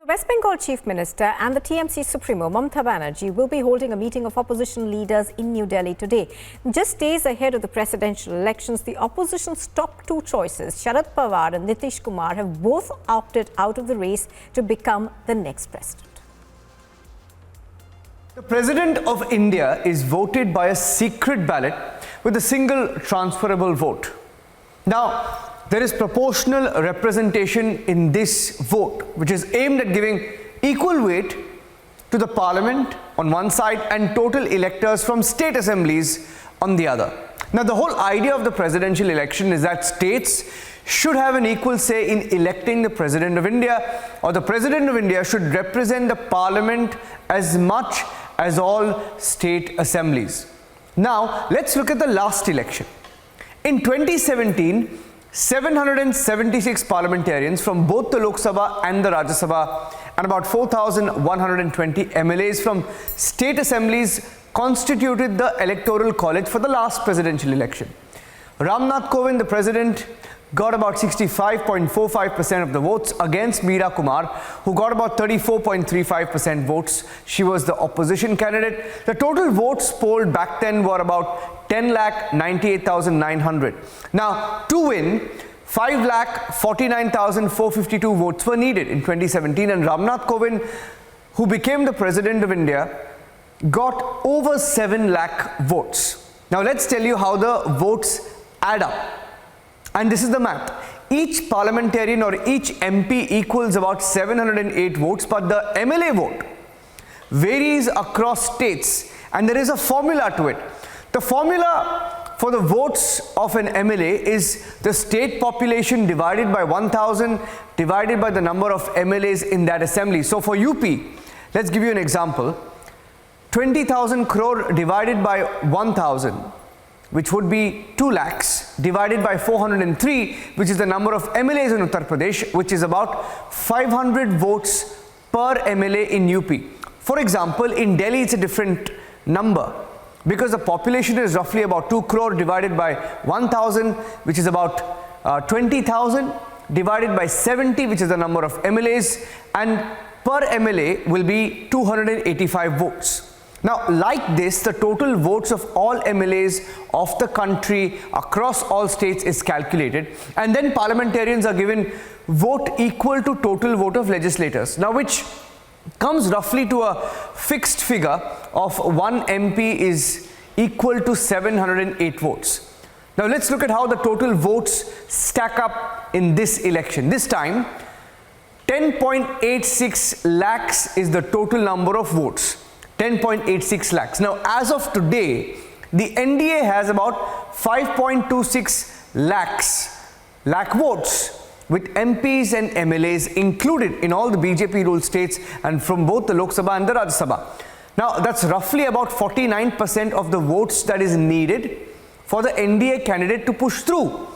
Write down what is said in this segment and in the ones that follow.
West Bengal Chief Minister and the TMC Supremo Mamata Banerjee will be holding a meeting of opposition leaders in New Delhi today. Just days ahead of the presidential elections, the opposition's top two choices, Sharad Pawar and Nitish Kumar, have both opted out of the race to become the next president. The President of India is voted by a secret ballot with a single transferable vote. Now, there is proportional representation in this vote, which is aimed at giving equal weight to the parliament on one side and total electors from state assemblies on the other. Now, the whole idea of the presidential election is that states should have an equal say in electing the President of India, or the President of India should represent the parliament as much as all state assemblies. Now, let's look at the last election. In 2017, 776 parliamentarians from both the Lok Sabha and the Rajya Sabha and about 4,120 MLAs from state assemblies constituted the electoral college for the last presidential election. Ramnath Kovind, the president, got about 65.45% of the votes against Meera Kumar, who got about 34.35% votes. She was the opposition candidate. The total votes polled back then were about 10,98,900. Now, to win, 5,49,452 votes were needed in 2017, and Ramnath Kovind, who became the President of India, got over 7 lakh votes. Now, let's tell you how the votes add up. And this is the math. Each parliamentarian or each MP equals about 708 votes, but the MLA vote varies across states, and there is a formula to it. The formula for the votes of an MLA is the state population divided by 1,000 divided by the number of MLAs in that assembly. So for UP, let's give you an example. 20,000 crore divided by 1,000, which would be 2 lakhs, divided by 403, which is the number of MLAs in Uttar Pradesh, which is about 500 votes per MLA in UP. For example, in Delhi, it's a different number, because the population is roughly about 2 crore divided by 1,000, which is about 20,000, divided by 70, which is the number of MLAs, and per MLA will be 285 votes. Now, like this, the total votes of all MLAs of the country across all states is calculated, and then parliamentarians are given vote equal to total vote of legislators, now which comes roughly to a fixed figure of 1 MP is equal to 708 votes. Now, let's look at how the total votes stack up in this election. This time, 10.86 lakhs is the total number of votes. 10.86 lakhs. Now, as of today, the NDA has about 5.26 lakh votes, with MPs and MLAs included in all the BJP ruled states and from both the Lok Sabha and the Rajya Sabha. Now, that's roughly about 49% of the votes that is needed for the NDA candidate to push through,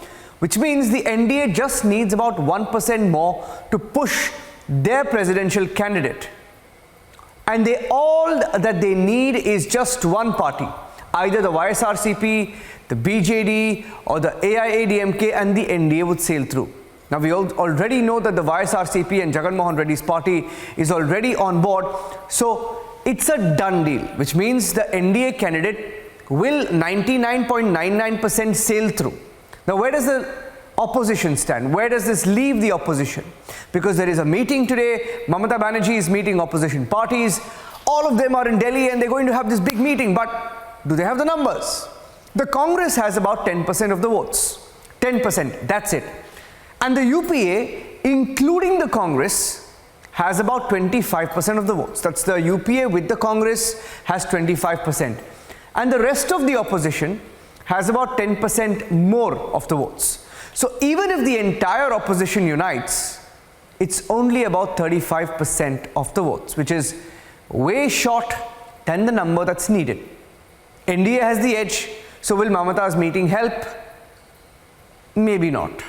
which means the NDA just needs about 1% more to push their presidential candidate. And all that they need is just one party, either the YSRCP, the BJD, or the AIADMK, and the NDA would sail through. Now, we already know that the YSRCP and Jagan Mohan Reddy's party is already on board, so it's a done deal, which means the NDA candidate will 99.99% sail through. Now, where does the opposition stand? Where does this leave the opposition? Because there is a meeting today. Mamata Banerjee is meeting opposition parties. All of them are in Delhi and they're going to have this big meeting. But do they have the numbers? The Congress has about 10% of the votes. 10%, that's it. And the UPA, including the Congress, has about 25% of the votes. That's the UPA with the Congress has 25%. And the rest of the opposition has about 10% more of the votes. So even if the entire opposition unites, it's only about 35% of the votes, which is way short than the number that's needed. NDA has the edge, so will Mamata's meeting help? Maybe not.